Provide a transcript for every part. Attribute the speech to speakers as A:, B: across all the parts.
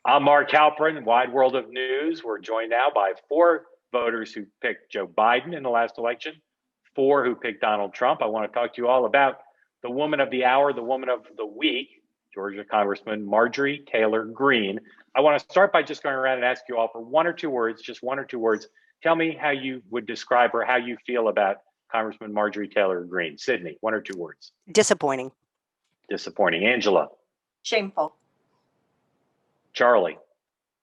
A: I'm Mark Halperin, Wide World of News. We're joined now by four voters who picked Joe Biden in the last election, four who picked Donald Trump. I want to talk to you all about the woman of the hour, the woman of the week, Georgia Congresswoman Marjorie Taylor Greene. I want to start by just going around and ask you all for one or two words, just one or two words. Tell me how you would describe her, how you feel about Congresswoman Marjorie Taylor Greene. Sydney, one or two words.
B: Disappointing.
A: Disappointing. Angela.
C: Shameful.
A: Charlie.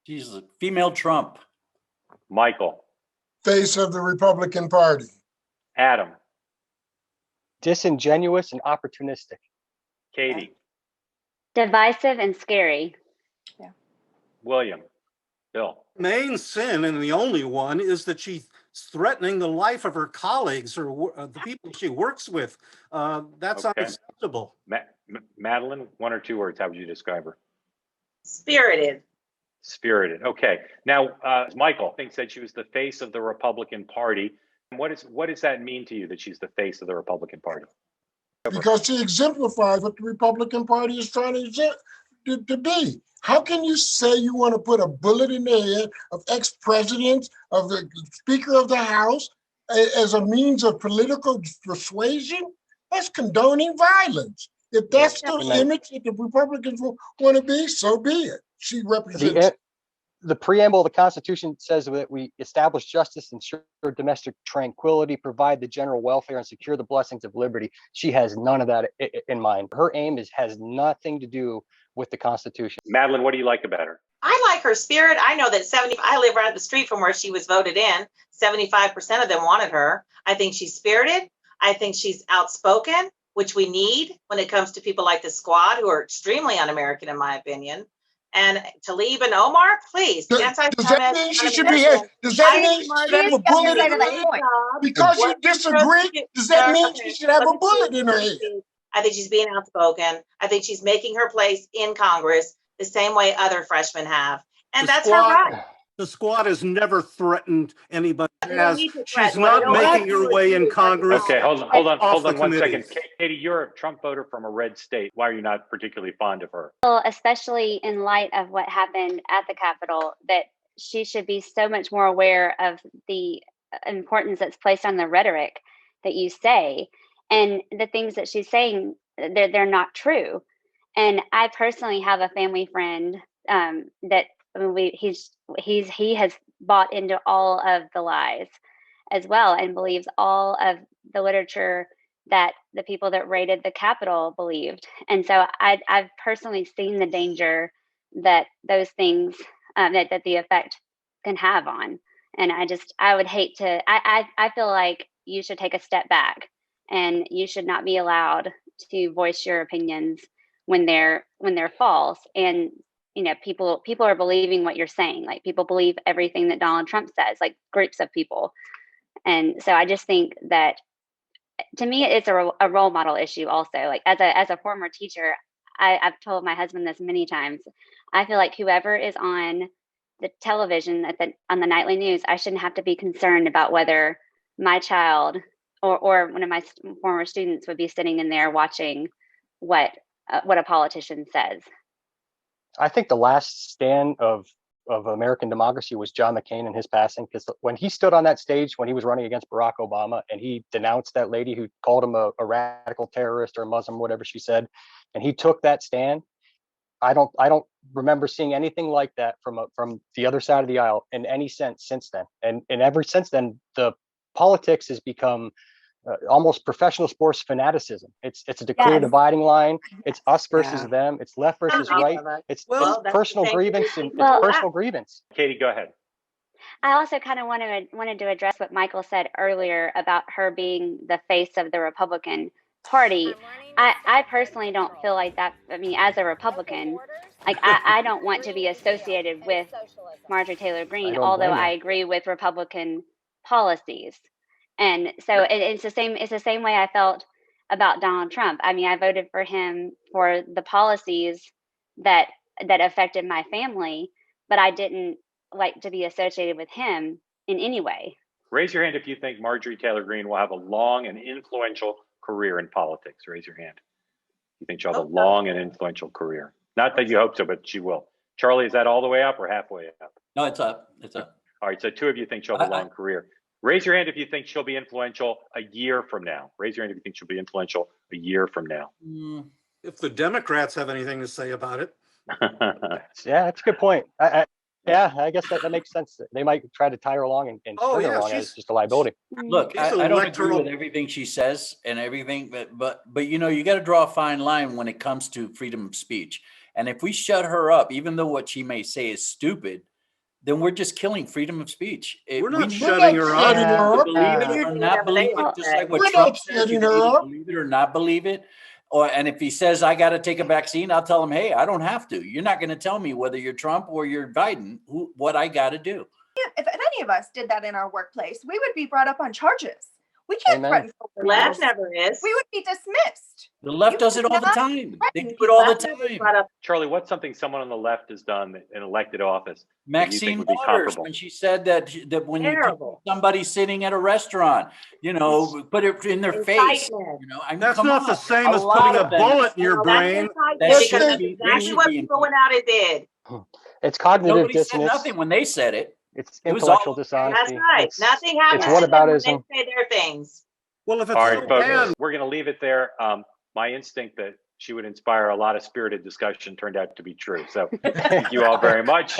D: She's a female Trump.
A: Michael.
E: Face of the Republican Party.
A: Adam.
F: Disingenuous and opportunistic.
A: Katie.
G: Divisive and scary.
C: Yeah.
A: William. Bill.
H: Main sin, and the only one, is that she's threatening the life of her colleagues or the people she works with. That's
A: Okay.
H: unacceptable.
A: Madeline, one or two words. How would you describe her?
C: Spirited.
A: Spirited. Okay. Now, Michael thinks that she was the face of the Republican Party. What does that mean to you that she's the face of the Republican Party?
E: Because she exemplifies what the Republican Party is trying to be. How can you say you want to put a bullet in the head of ex-presidents, of the Speaker of the House, as a means of political persuasion? That's condoning violence. If that's the image that the Republicans want to be, so be it. She represents.
F: The preamble of the Constitution says that we establish justice, ensure domestic tranquility, provide the general welfare, and secure the blessings of liberty. She has none of that in mind. Her aim has nothing to do with the Constitution.
A: Madeline, what do you like about her?
C: I like her spirit. I know that I live right up the street from where she was voted in. 75% of them wanted her. I think she's spirited. I think she's outspoken, which we need when it comes to people like the Squad, who are extremely un-American, in my opinion. And Tlaib and Omar, please.
E: Does that mean she should be here? Does that mean she should have a bullet in her head? Because you disagree, does that mean she should have a bullet in her head?
C: I think she's being outspoken. I think she's making her place in Congress the same way other freshmen have. And that's her right.
H: The Squad has never threatened anybody. She's not making her way in Congress.
A: Okay, hold on 1 second. Katie, you're a Trump voter from a red state. Why are you not particularly fond of her?
G: Well, especially in light of what happened at the Capitol, that she should be so much more aware of the importance that's placed on the rhetoric that you say, and the things that she's saying, they're not true. And I personally have a family friend that he has bought into all of the lies as well, and believes all of the literature that the people that raided the Capitol believed. And so I've personally seen the danger that those things that the effect can have on. And I would hate to. I feel like you should take a step back, and you should not be allowed to voice your opinions when they're false. And people are believing what you're saying. Like, people believe everything that Donald Trump says, like groups of people. And so I just think that, to me, it's a role model issue also. Like, as a former teacher, I've told my husband this many times. I feel like whoever is on the television on the nightly news, I shouldn't have to be concerned about whether my child or one of my former students would be sitting in there watching what a politician says.
F: I think the last stand of American democracy was John McCain and his passing, because when he stood on that stage when he was running against Barack Obama, and he denounced that lady who called him a radical terrorist or a Muslim, whatever she said, and he took that stand, I don't remember seeing anything like that from the other side of the aisle in any sense since then. And ever since then, the politics has become almost professional sports fanaticism. It's a clear dividing line. It's us versus them. It's left versus right. It's personal grievance and personal grievance.
A: Katie, go ahead.
G: I also kind of wanted to address what Michael said earlier about her being the face of the Republican Party. I personally don't feel like that. I mean, as a Republican, like I don't want to be associated with Marjorie Taylor Greene, although I agree with Republican policies. And so it's the same way I felt about Donald Trump. I mean, I voted for him for the policies that affected my family, but I didn't like to be associated with him in any way.
A: Raise your hand if you think Marjorie Taylor Greene will have a long and influential career in politics. Raise your hand. You think she'll have a long and influential career? Not that you hope so, but she will. Charlie, is that all the way up or halfway up?
D: No, it's up. It's up.
A: All right, so 2 of you think she'll have a long career. Raise your hand if you think she'll be influential a year from now. Raise your hand if you think she'll be influential a year from now.
H: If the Democrats have anything to say about it.
F: Yeah, that's a good point. I guess that makes sense. They might try to tie her along and string her along as just a liability.
D: Look,
H: She's
D: I don't agree
H: electoral-
D: with everything she says and everything, but you know, you got to draw a fine line when it comes to freedom of speech. And if we shut her up, even though what she may say is stupid, then we're just killing freedom of speech.
H: We're not
D: We
H: shutting her up.
E: shutting her up.
D: believe it or not believe it, just like what Trump says, you can either believe it or not believe it. And if he says I got to take a vaccine, I'll tell him, hey, I don't have to. You're not going to tell me whether you're Trump or you're Biden what I got to do.
B: If any of us did that in our workplace, we would be brought up on charges. We can't
F: Amen.
B: threaten
C: The left never is.
B: We would be dismissed.
D: The left
B: You
D: does it all the
B: cannot
D: time. They
B: threaten
D: do it all the
C: Left never
D: time.
C: brought up-
A: Charlie, what's something someone on the left has done in elected office that you think
D: Maxine
A: would be
D: Waters,
A: comparable?
D: when she said that when
C: Terrible.
D: somebody sitting at a restaurant, you know, put it in their face.
C: Incitement.
D: You know, I mean,
H: That's
D: come
H: not
D: on.
H: the same as
D: lot
H: putting a
D: of them-
H: bullet in your
C: No, that's
H: brain.
C: incitement
D: That
C: because
D: should
C: that's
D: be-
C: exactly
D: should
C: what
D: be
C: people went out and did.
F: It's cognitive
D: Nobody said
F: dissonance.
D: nothing when they said it.
F: It's
D: It was
F: intellectual
D: all-
F: dishonesty.
C: That's right.
F: It's,
C: Nothing happens
F: it's
C: to them when they
F: whataboutism.
C: say their things.
H: Well, if it's
A: All
H: so
A: right, folks,
H: bad,
A: we're going to leave it there. My instinct that she would inspire a lot of spirited discussion turned out to be true. So thank you all very much.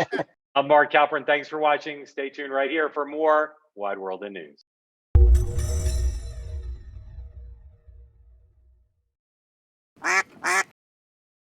A: I'm Mark Halperin. Thanks for watching. Stay tuned right here for more Wide World in News.